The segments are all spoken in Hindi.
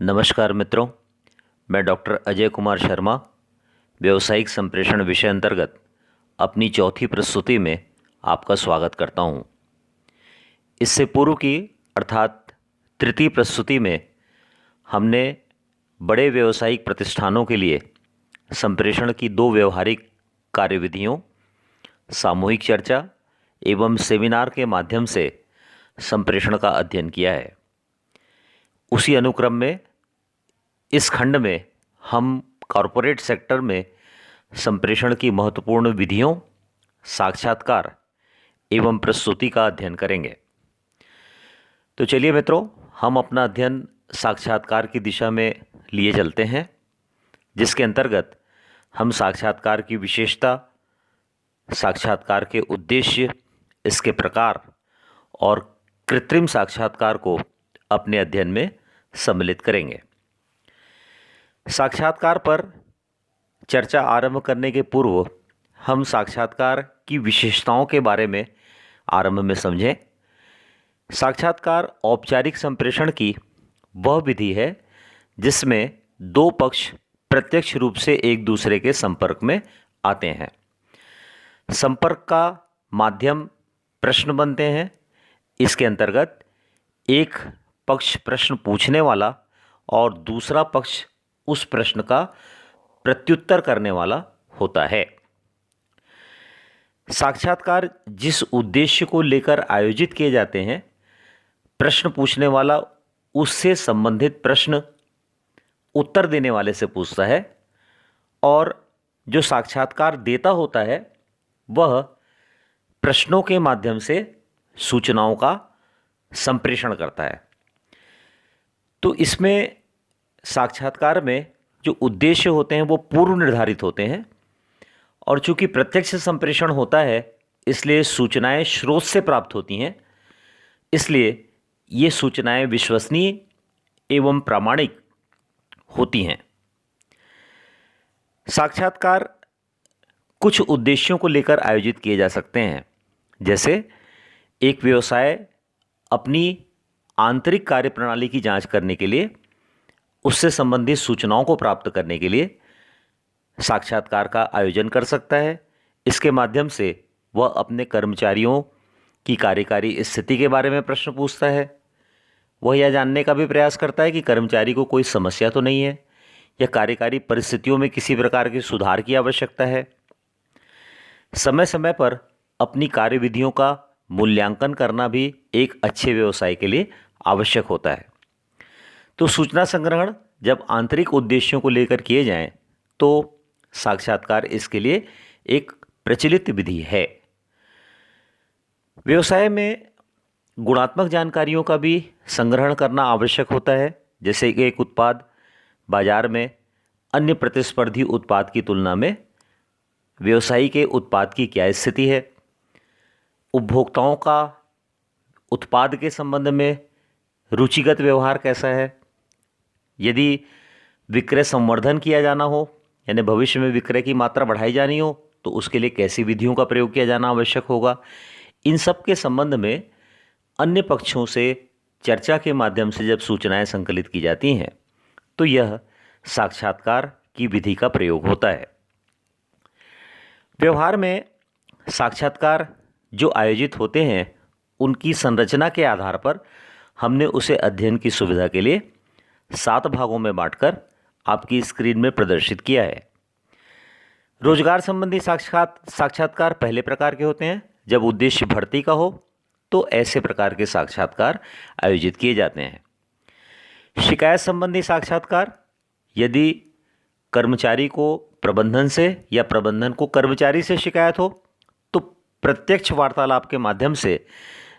नमस्कार मित्रों, मैं डॉक्टर अजय कुमार शर्मा व्यावसायिक संप्रेषण विषय अंतर्गत अपनी चौथी प्रस्तुति में आपका स्वागत करता हूं। इससे पूर्व की अर्थात तृतीय प्रस्तुति में हमने बड़े व्यावसायिक प्रतिष्ठानों के लिए संप्रेषण की दो व्यवहारिक कार्यविधियों, सामूहिक चर्चा एवं सेमिनार के माध्यम से संप्रेषण का अध्ययन किया है। उसी अनुक्रम में इस खंड में हम कॉरपोरेट सेक्टर में संप्रेषण की महत्वपूर्ण विधियों, साक्षात्कार एवं प्रस्तुति का अध्ययन करेंगे। तो चलिए मित्रों, हम अपना अध्ययन साक्षात्कार की दिशा में लिए चलते हैं, जिसके अंतर्गत हम साक्षात्कार की विशेषता, साक्षात्कार के उद्देश्य, इसके प्रकार और कृत्रिम साक्षात्कार को अपने अध्ययन में सम्मिलित करेंगे। साक्षात्कार पर चर्चा आरंभ करने के पूर्व हम साक्षात्कार की विशेषताओं के बारे में आरंभ में समझें। साक्षात्कार औपचारिक संप्रेषण की वह विधि है जिसमें दो पक्ष प्रत्यक्ष रूप से एक दूसरे के संपर्क में आते हैं। संपर्क का माध्यम प्रश्न बनते हैं। इसके अंतर्गत एक पक्ष प्रश्न पूछने वाला और दूसरा पक्ष उस प्रश्न का प्रत्युत्तर करने वाला होता है। साक्षात्कार जिस उद्देश्य को लेकर आयोजित किए जाते हैं, प्रश्न पूछने वाला उससे संबंधित प्रश्न उत्तर देने वाले से पूछता है और जो साक्षात्कार देता होता है वह प्रश्नों के माध्यम से सूचनाओं का संप्रेषण करता है। तो इसमें साक्षात्कार में जो उद्देश्य होते हैं वो पूर्व निर्धारित होते हैं और चूंकि प्रत्यक्ष संप्रेषण होता है इसलिए सूचनाएं स्रोत से प्राप्त होती हैं, इसलिए ये सूचनाएं विश्वसनीय एवं प्रामाणिक होती हैं। साक्षात्कार कुछ उद्देश्यों को लेकर आयोजित किए जा सकते हैं, जैसे एक व्यवसाय अपनी आंतरिक कार्यप्रणाली की जांच करने के लिए, उससे संबंधित सूचनाओं को प्राप्त करने के लिए साक्षात्कार का आयोजन कर सकता है। इसके माध्यम से वह अपने कर्मचारियों की कार्यकारी स्थिति के बारे में प्रश्न पूछता है। वह यह जानने का भी प्रयास करता है कि कर्मचारी को कोई समस्या तो नहीं है या कार्यकारी परिस्थितियों में किसी प्रकार के सुधार की आवश्यकता है। समय समय पर अपनी कार्यविधियों का मूल्यांकन करना भी एक अच्छे व्यवसाय के लिए आवश्यक होता है। तो सूचना संग्रहण जब आंतरिक उद्देश्यों को लेकर किए जाएं तो साक्षात्कार इसके लिए एक प्रचलित विधि है। व्यवसाय में गुणात्मक जानकारियों का भी संग्रहण करना आवश्यक होता है, जैसे कि एक उत्पाद बाजार में अन्य प्रतिस्पर्धी उत्पाद की तुलना में व्यवसायी के उत्पाद की क्या स्थिति है, उपभोक्ताओं का उत्पाद के संबंध में रुचिगत व्यवहार कैसा है, यदि विक्रय संवर्धन किया जाना हो यानी भविष्य में विक्रय की मात्रा बढ़ाई जानी हो तो उसके लिए कैसी विधियों का प्रयोग किया जाना आवश्यक होगा। इन सब के संबंध में अन्य पक्षों से चर्चा के माध्यम से जब सूचनाएं संकलित की जाती हैं तो यह साक्षात्कार की विधि का प्रयोग होता है। व्यवहार में साक्षात्कार जो आयोजित होते हैं उनकी संरचना के आधार पर हमने उसे अध्ययन की सुविधा के लिए 7 भागों में बांटकर आपकी स्क्रीन में प्रदर्शित किया है। रोजगार संबंधी साक्षात्कार पहले प्रकार के होते हैं। जब उद्देश्य भर्ती का हो तो ऐसे प्रकार के साक्षात्कार आयोजित किए जाते हैं। शिकायत संबंधी साक्षात्कार, यदि कर्मचारी को प्रबंधन से या प्रबंधन को कर्मचारी से शिकायत हो तो प्रत्यक्ष वार्तालाप के माध्यम से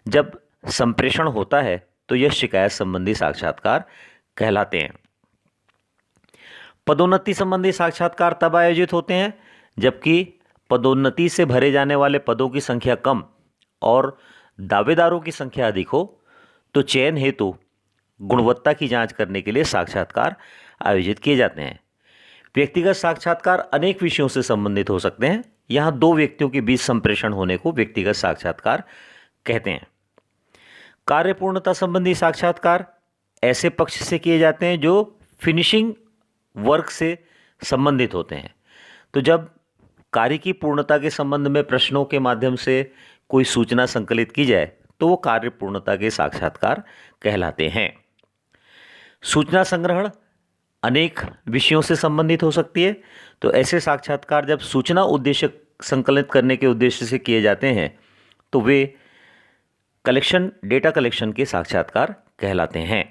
जब संप्रेषण होता है तो यह शिकायत संबंधी साक्षात्कार कहलाते हैं। पदोन्नति संबंधी साक्षात्कार तब आयोजित होते हैं जबकि पदोन्नति से भरे जाने वाले पदों की संख्या कम और दावेदारों की संख्या अधिक हो, तो चयन हेतु गुणवत्ता की जांच करने के लिए साक्षात्कार आयोजित किए जाते हैं। व्यक्तिगत साक्षात्कार अनेक विषयों से संबंधित हो सकते हैं। यहाँ दो व्यक्तियों के बीच संप्रेषण होने को व्यक्तिगत साक्षात्कार कहते हैं। कार्यपूर्णता संबंधी साक्षात्कार ऐसे पक्ष से किए जाते हैं जो फिनिशिंग वर्क से संबंधित होते हैं। तो जब कार्य की पूर्णता के संबंध में प्रश्नों के माध्यम से कोई सूचना संकलित की जाए तो वो कार्य पूर्णता के साक्षात्कार कहलाते हैं। सूचना संग्रहण अनेक विषयों से संबंधित हो सकती है, तो ऐसे साक्षात्कार जब सूचना उद्देश्य संकलित करने के उद्देश्य से किए जाते हैं तो वे डेटा कलेक्शन के साक्षात्कार कहलाते हैं।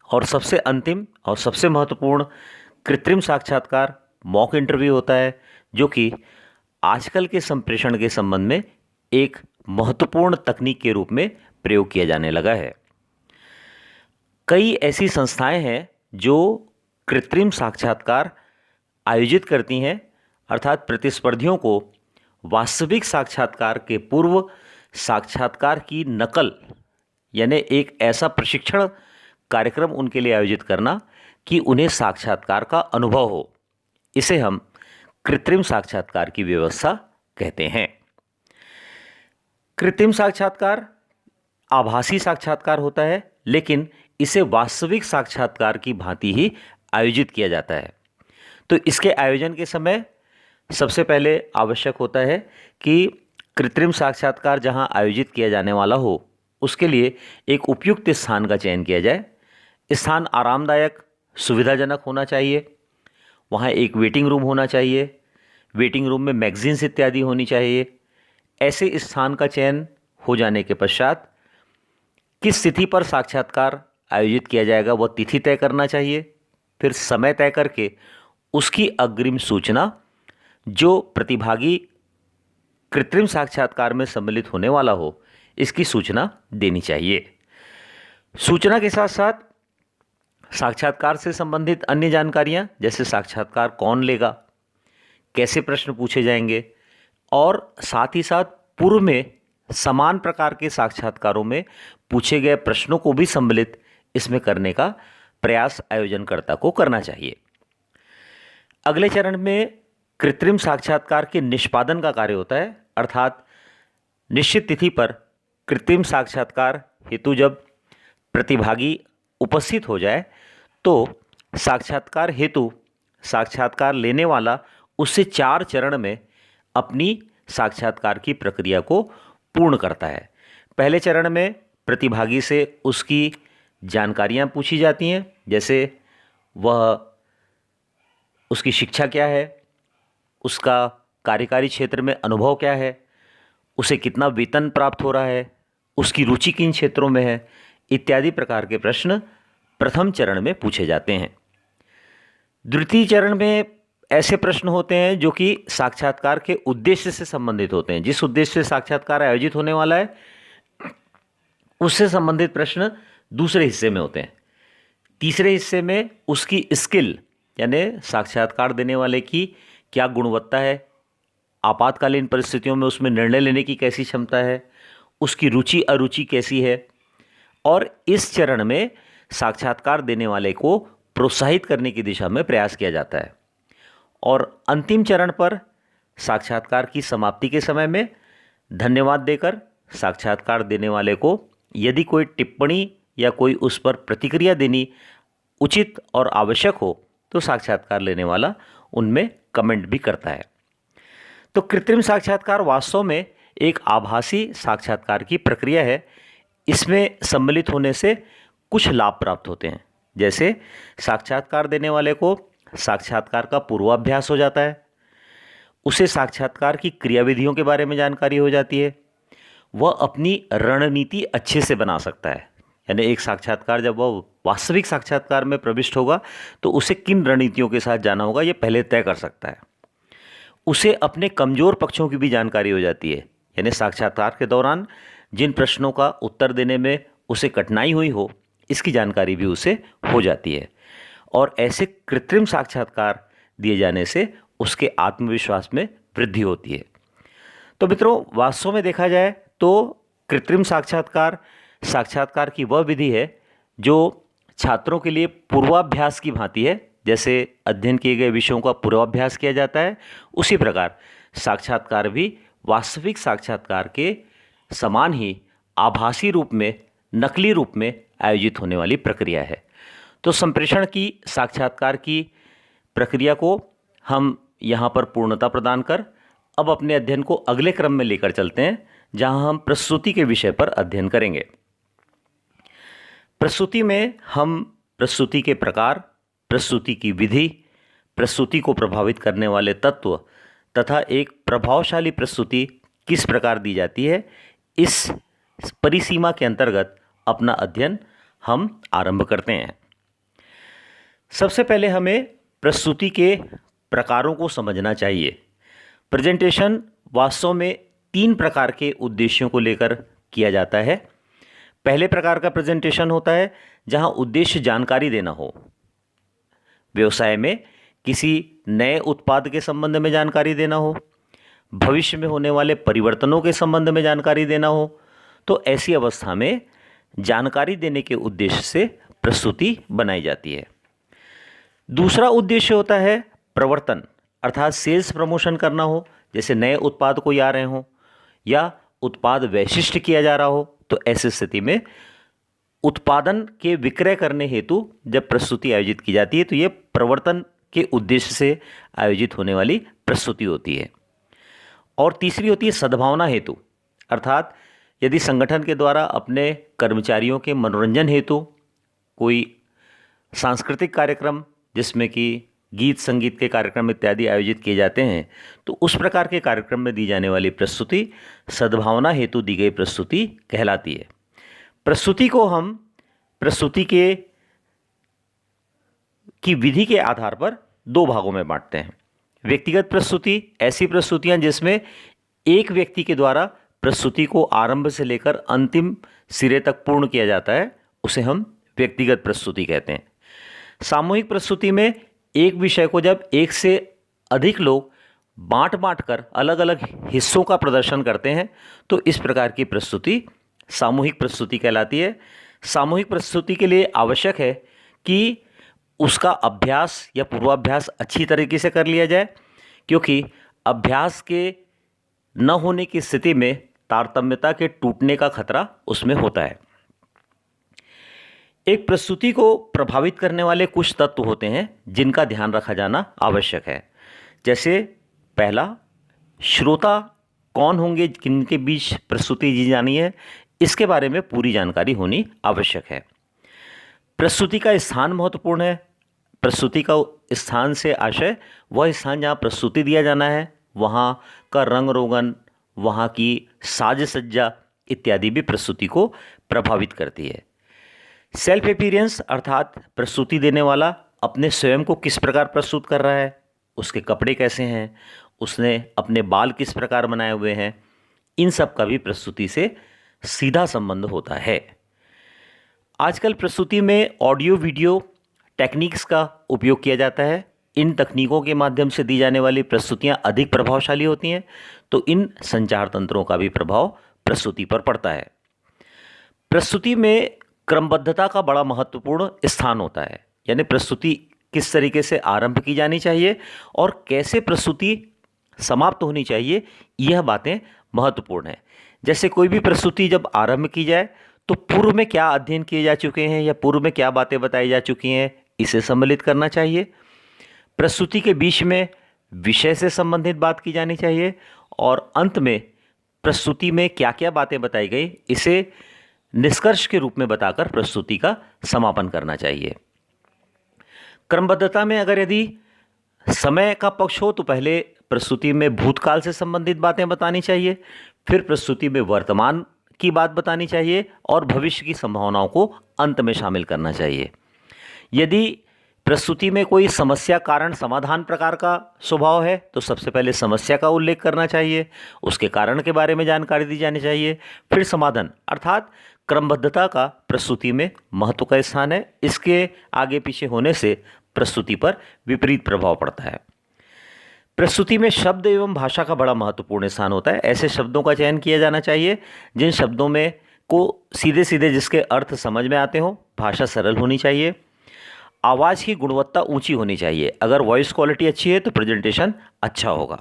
और सबसे अंतिम और सबसे महत्वपूर्ण कृत्रिम साक्षात्कार मॉक इंटरव्यू होता है, जो कि आजकल के संप्रेषण के संबंध में एक महत्वपूर्ण तकनीक के रूप में प्रयोग किया जाने लगा है। कई ऐसी संस्थाएं हैं जो कृत्रिम साक्षात्कार आयोजित करती हैं, अर्थात प्रतिस्पर्धियों को वास्तविक साक्षात्कार के पूर्व साक्षात्कार की नकल यानी एक ऐसा प्रशिक्षण कार्यक्रम उनके लिए आयोजित करना कि उन्हें साक्षात्कार का अनुभव हो। इसे हम कृत्रिम साक्षात्कार की व्यवस्था कहते हैं। कृत्रिम साक्षात्कार आभासी साक्षात्कार होता है, लेकिन इसे वास्तविक साक्षात्कार की भांति ही आयोजित किया जाता है। तो इसके आयोजन के समय सबसे पहले आवश्यक होता है कि कृत्रिम साक्षात्कार जहां आयोजित किया जाने वाला हो उसके लिए एक उपयुक्त स्थान का चयन किया जाए। स्थान आरामदायक, सुविधाजनक होना चाहिए। वहाँ एक वेटिंग रूम होना चाहिए। वेटिंग रूम में मैगजीन्स इत्यादि होनी चाहिए। ऐसे स्थान का चयन हो जाने के पश्चात किस तिथि पर साक्षात्कार आयोजित किया जाएगा वह तिथि तय करना चाहिए। फिर समय तय करके उसकी अग्रिम सूचना जो प्रतिभागी कृत्रिम साक्षात्कार में सम्मिलित होने वाला हो इसकी सूचना देनी चाहिए। सूचना के साथ साथ साक्षात्कार से संबंधित अन्य जानकारियां, जैसे साक्षात्कार कौन लेगा, कैसे प्रश्न पूछे जाएंगे, और साथ ही साथ पूर्व में समान प्रकार के साक्षात्कारों में पूछे गए प्रश्नों को भी सम्मिलित इसमें करने का प्रयास आयोजनकर्ता को करना चाहिए। अगले चरण में कृत्रिम साक्षात्कार के निष्पादन का कार्य होता है, अर्थात निश्चित तिथि पर कृत्रिम साक्षात्कार हेतु जब प्रतिभागी उपस्थित हो जाए तो साक्षात्कार हेतु साक्षात्कार लेने वाला उससे 4 चरण में अपनी साक्षात्कार की प्रक्रिया को पूर्ण करता है। पहले चरण में प्रतिभागी से उसकी जानकारियां पूछी जाती हैं, जैसे वह उसकी शिक्षा क्या है, उसका कार्यकारी क्षेत्र में अनुभव क्या है, उसे कितना वेतन प्राप्त हो रहा है, उसकी रुचि किन क्षेत्रों में है, इत्यादि प्रकार के प्रश्न प्रथम चरण में पूछे जाते हैं। द्वितीय चरण में ऐसे प्रश्न होते हैं जो कि साक्षात्कार के उद्देश्य से संबंधित होते हैं। जिस उद्देश्य से साक्षात्कार आयोजित होने वाला है उससे संबंधित प्रश्न दूसरे हिस्से में होते हैं। तीसरे हिस्से में उसकी स्किल यानी साक्षात्कार देने वाले की क्या गुणवत्ता है, आपातकालीन परिस्थितियों में उसमें निर्णय लेने की कैसी क्षमता है, उसकी रुचि अरुचि कैसी है, और इस चरण में साक्षात्कार देने वाले को प्रोत्साहित करने की दिशा में प्रयास किया जाता है। और अंतिम चरण पर साक्षात्कार की समाप्ति के समय में धन्यवाद देकर साक्षात्कार देने वाले को यदि कोई टिप्पणी या कोई उस पर प्रतिक्रिया देनी उचित और आवश्यक हो तो साक्षात्कार लेने वाला उनमें कमेंट भी करता है। तो कृत्रिम साक्षात्कार वास्तव में एक आभासी साक्षात्कार की प्रक्रिया है। इसमें सम्मिलित होने से कुछ लाभ प्राप्त होते हैं, जैसे साक्षात्कार देने वाले को साक्षात्कार का पूर्वाभ्यास हो जाता है, उसे साक्षात्कार की क्रियाविधियों के बारे में जानकारी हो जाती है, वह अपनी रणनीति अच्छे से बना सकता है। यानी एक साक्षात्कार जब वह वास्तविक साक्षात्कार में प्रविष्ट होगा तो उसे किन रणनीतियों के साथ जाना होगा ये पहले तय कर सकता है। उसे अपने कमज़ोर पक्षों की भी जानकारी हो जाती है, यानी साक्षात्कार के दौरान जिन प्रश्नों का उत्तर देने में उसे कठिनाई हुई हो इसकी जानकारी भी उसे हो जाती है। और ऐसे कृत्रिम साक्षात्कार दिए जाने से उसके आत्मविश्वास में वृद्धि होती है। तो मित्रों, वास्तव में देखा जाए तो कृत्रिम साक्षात्कार की वह विधि है जो छात्रों के लिए पूर्वाभ्यास की भांति है। जैसे अध्ययन किए गए विषयों का पूर्वाभ्यास किया जाता है, उसी प्रकार साक्षात्कार भी वास्तविक साक्षात्कार के समान ही आभासी रूप में, नकली रूप में आयोजित होने वाली प्रक्रिया है। तो संप्रेषण की साक्षात्कार की प्रक्रिया को हम यहाँ पर पूर्णता प्रदान कर अब अपने अध्ययन को अगले क्रम में लेकर चलते हैं, जहाँ हम प्रस्तुति के विषय पर अध्ययन करेंगे। प्रस्तुति में हम प्रस्तुति के प्रकार, प्रस्तुति की विधि, प्रस्तुति को प्रभावित करने वाले तत्व तथा एक प्रभावशाली प्रस्तुति किस प्रकार दी जाती है, इस परिसीमा के अंतर्गत अपना अध्ययन हम आरंभ करते हैं। सबसे पहले हमें प्रस्तुति के प्रकारों को समझना चाहिए। प्रेजेंटेशन वास्तव में 3 प्रकार के उद्देश्यों को लेकर किया जाता है। पहले प्रकार का प्रेजेंटेशन होता है जहां उद्देश्य जानकारी देना हो। व्यवसाय में किसी नए उत्पाद के संबंध में जानकारी देना हो, भविष्य में होने वाले परिवर्तनों के संबंध में जानकारी देना हो, तो ऐसी अवस्था में जानकारी देने के उद्देश्य से प्रस्तुति बनाई जाती है। दूसरा उद्देश्य होता है प्रवर्तन, अर्थात सेल्स प्रमोशन करना हो, जैसे नए उत्पाद कोई आ रहे हों या उत्पाद वैशिष्ट किया जा रहा हो, तो ऐसी स्थिति में उत्पादन के विक्रय करने हेतु जब प्रस्तुति आयोजित की जाती है तो ये प्रवर्तन के उद्देश्य से आयोजित होने वाली प्रस्तुति होती है। और तीसरी होती है सद्भावना हेतु, अर्थात यदि संगठन के द्वारा अपने कर्मचारियों के मनोरंजन हेतु कोई सांस्कृतिक कार्यक्रम, जिसमें कि गीत संगीत के कार्यक्रम इत्यादि आयोजित किए जाते हैं, तो उस प्रकार के कार्यक्रम में दी जाने वाली प्रस्तुति सद्भावना हेतु दी गई प्रस्तुति कहलाती है। प्रस्तुति को हम प्रस्तुति की विधि के आधार पर 2 भागों में बांटते हैं। व्यक्तिगत प्रस्तुति, ऐसी प्रस्तुतियां जिसमें एक व्यक्ति के द्वारा प्रस्तुति को आरंभ से लेकर अंतिम सिरे तक पूर्ण किया जाता है, उसे हम व्यक्तिगत प्रस्तुति कहते हैं। सामूहिक प्रस्तुति में एक विषय को जब एक से अधिक लोग बांट कर अलग अलग हिस्सों का प्रदर्शन करते हैं, तो इस प्रकार की प्रस्तुति सामूहिक प्रस्तुति कहलाती है। सामूहिक प्रस्तुति के लिए आवश्यक है कि उसका अभ्यास या पूर्वाभ्यास अच्छी तरीके से कर लिया जाए, क्योंकि अभ्यास के न होने की स्थिति में तारतम्यता के टूटने का खतरा उसमें होता है। एक प्रस्तुति को प्रभावित करने वाले कुछ तत्व होते हैं जिनका ध्यान रखा जाना आवश्यक है। जैसे पहला, श्रोता कौन होंगे, किनके बीच प्रस्तुति दी जानी है, इसके बारे में पूरी जानकारी होनी आवश्यक है। प्रस्तुति का स्थान महत्वपूर्ण है। प्रस्तुति का स्थान से आशय वह स्थान जहाँ प्रस्तुति दिया जाना है, वहाँ का रंग रोगन, वहाँ की साज सज्जा इत्यादि भी प्रस्तुति को प्रभावित करती है। सेल्फ अपीयरेंस, अर्थात प्रस्तुति देने वाला अपने स्वयं को किस प्रकार प्रस्तुत कर रहा है, उसके कपड़े कैसे हैं, उसने अपने बाल किस प्रकार बनाए हुए हैं, इन सब का भी प्रस्तुति से सीधा संबंध होता है। आजकल प्रस्तुति में ऑडियो वीडियो टेक्निक्स का उपयोग किया जाता है। इन तकनीकों के माध्यम से दी जाने वाली प्रस्तुतियां अधिक प्रभावशाली होती हैं, तो इन संचार तंत्रों का भी प्रभाव प्रस्तुति पर पड़ता है। प्रस्तुति में क्रमबद्धता का बड़ा महत्वपूर्ण स्थान होता है, यानी प्रस्तुति किस तरीके से आरंभ की जानी चाहिए और कैसे प्रस्तुति समाप्त होनी चाहिए, यह बातें महत्वपूर्ण हैं। जैसे कोई भी प्रस्तुति जब आरंभ की जाए तो पूर्व में क्या अध्ययन किए जा चुके हैं या पूर्व में क्या बातें बताई जा चुकी हैं, इसे सम्मिलित करना चाहिए। प्रस्तुति के बीच में विषय से संबंधित बात की जानी चाहिए और अंत में प्रस्तुति में क्या क्या बातें बताई गई, इसे निष्कर्ष के रूप में बताकर प्रस्तुति का समापन करना चाहिए। क्रमबद्धता में अगर यदि समय का पक्ष हो तो पहले प्रस्तुति में भूतकाल से संबंधित बातें बतानी चाहिए, फिर प्रस्तुति में वर्तमान की बात बतानी चाहिए और भविष्य की संभावनाओं को अंत में शामिल करना चाहिए। यदि प्रस्तुति में कोई समस्या कारण समाधान प्रकार का स्वभाव है तो सबसे पहले समस्या का उल्लेख करना चाहिए, उसके कारण के बारे में जानकारी दी जानी चाहिए, फिर समाधान, अर्थात क्रमबद्धता का प्रस्तुति में महत्व का स्थान है। इसके आगे पीछे होने से प्रस्तुति पर विपरीत प्रभाव पड़ता है। प्रस्तुति में शब्द एवं भाषा का बड़ा महत्वपूर्ण स्थान होता है। ऐसे शब्दों का चयन किया जाना चाहिए जिन शब्दों में को सीधे सीधे जिसके अर्थ समझ में आते हों। भाषा सरल होनी चाहिए। आवाज़ की गुणवत्ता ऊंची होनी चाहिए। अगर वॉइस क्वालिटी अच्छी है तो प्रेजेंटेशन अच्छा होगा।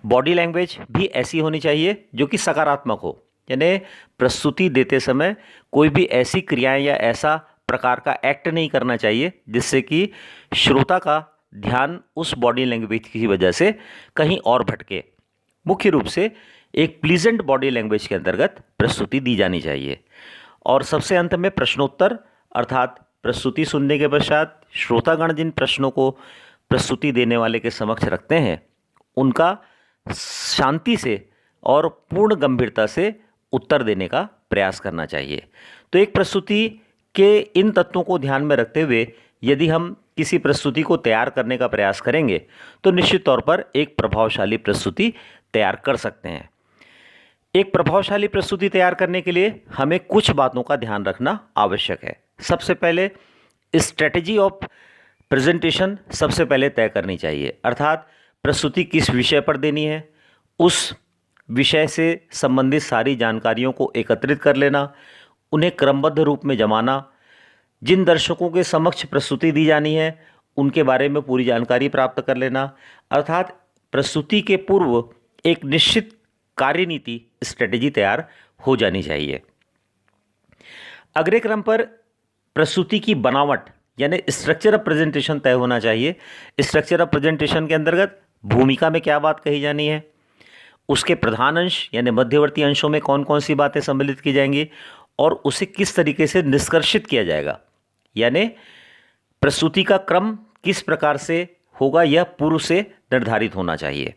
बॉडी लैंग्वेज भी ऐसी होनी चाहिए जो कि सकारात्मक हो। यानी प्रस्तुति देते समय कोई भी ऐसी क्रियाएं या ऐसा प्रकार का एक्ट नहीं करना चाहिए जिससे कि श्रोता का ध्यान उस बॉडी लैंग्वेज की वजह से कहीं और भटके। मुख्य रूप से एक प्लीजेंट बॉडी लैंग्वेज के अंतर्गत प्रस्तुति दी जानी चाहिए। और सबसे अंत में प्रश्नोत्तर, अर्थात प्रस्तुति सुनने के पश्चात श्रोतागण जिन प्रश्नों को प्रस्तुति देने वाले के समक्ष रखते हैं उनका शांति से और पूर्ण गंभीरता से उत्तर देने का प्रयास करना चाहिए। तो एक प्रस्तुति के इन तत्वों को ध्यान में रखते हुए यदि हम किसी प्रस्तुति को तैयार करने का प्रयास करेंगे तो निश्चित तौर पर एक प्रभावशाली प्रस्तुति तैयार कर सकते हैं। एक प्रभावशाली प्रस्तुति तैयार करने के लिए हमें कुछ बातों का ध्यान रखना आवश्यक है। सबसे पहले स्ट्रेटजी ऑफ प्रेजेंटेशन सबसे पहले तय करनी चाहिए, अर्थात प्रस्तुति किस विषय पर देनी है, उस विषय से संबंधित सारी जानकारियों को एकत्रित कर लेना, उन्हें क्रमबद्ध रूप में जमाना, जिन दर्शकों के समक्ष प्रस्तुति दी जानी है उनके बारे में पूरी जानकारी प्राप्त कर लेना, अर्थात प्रस्तुति के पूर्व एक निश्चित कार्यनीति स्ट्रेटेजी तैयार हो जानी चाहिए। अगले क्रम पर प्रस्तुति की बनावट यानी स्ट्रक्चर ऑफ प्रेजेंटेशन तय होना चाहिए। स्ट्रक्चर ऑफ प्रेजेंटेशन के अंतर्गत भूमिका में क्या बात कही जानी है, उसके प्रधान अंश यानी मध्यवर्ती अंशों में कौन कौन सी बातें सम्मिलित की जाएंगी और उसे किस तरीके से निष्कर्षित किया जाएगा, यानी प्रस्तुति का क्रम किस प्रकार से होगा यह पूर्व से निर्धारित होना चाहिए।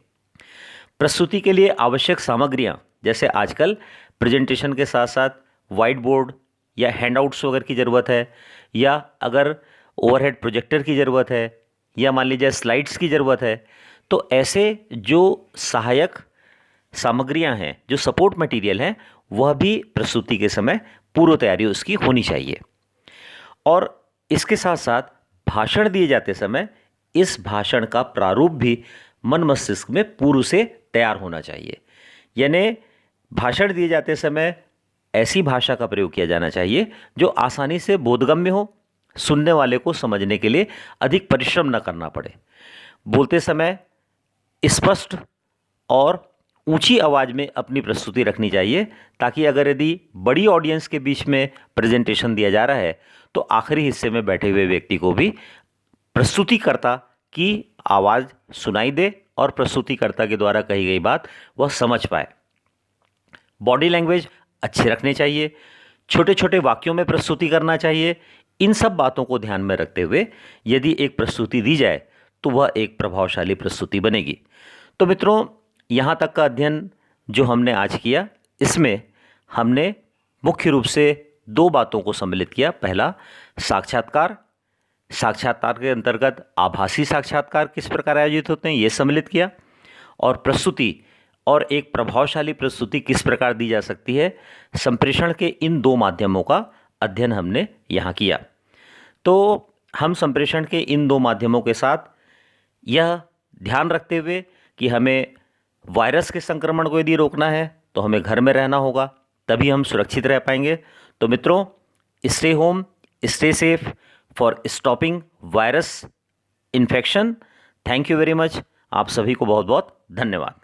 प्रस्तुति के लिए आवश्यक सामग्रियां, जैसे आजकल प्रेजेंटेशन के साथ साथ वाइट बोर्ड या हैंडआउट्स वगैरह की ज़रूरत है, या अगर ओवरहेड प्रोजेक्टर की ज़रूरत है, या मान लीजिए स्लाइड्स की ज़रूरत है, तो ऐसे जो सहायक सामग्रियां हैं, जो सपोर्ट मटेरियल हैं, वह भी प्रस्तुति के समय पूर्व तैयारी उसकी होनी चाहिए। और इसके साथ साथ भाषण दिए जाते समय इस भाषण का प्रारूप भी मन मस्तिष्क में पूर्व से तैयार होना चाहिए। यानी भाषण दिए जाते समय ऐसी भाषा का प्रयोग किया जाना चाहिए जो आसानी से बोधगम्य हो, सुनने वाले को समझने के लिए अधिक परिश्रम न करना पड़े। बोलते समय स्पष्ट और ऊंची आवाज़ में अपनी प्रस्तुति रखनी चाहिए, ताकि अगर यदि बड़ी ऑडियंस के बीच में प्रेजेंटेशन दिया जा रहा है तो आखिरी हिस्से में बैठे हुए व्यक्ति को भी प्रस्तुतिकर्ता की आवाज़ सुनाई दे और प्रस्तुतिकर्ता के द्वारा कही गई बात वह समझ पाए। बॉडी लैंग्वेज अच्छे रखने चाहिए, छोटे छोटे वाक्यों में प्रस्तुति करना चाहिए। इन सब बातों को ध्यान में रखते हुए यदि एक प्रस्तुति दी जाए तो वह एक प्रभावशाली प्रस्तुति बनेगी। तो मित्रों, यहाँ तक का अध्ययन जो हमने आज किया, इसमें हमने मुख्य रूप से दो बातों को सम्मिलित किया। पहला, साक्षात्कार। साक्षात्कार के अंतर्गत आभासी साक्षात्कार किस प्रकार आयोजित होते हैं ये सम्मिलित किया, और प्रस्तुति और एक प्रभावशाली प्रस्तुति किस प्रकार दी जा सकती है, संप्रेषण के इन दो माध्यमों का अध्ययन हमने यहाँ किया। तो हम संप्रेषण के इन दो माध्यमों के साथ यह ध्यान रखते हुए कि हमें वायरस के संक्रमण को यदि रोकना है तो हमें घर में रहना होगा, तभी हम सुरक्षित रह पाएंगे। तो मित्रों, stay home, stay safe for stopping virus infection. Thank you very much. आप सभी को बहुत बहुत धन्यवाद।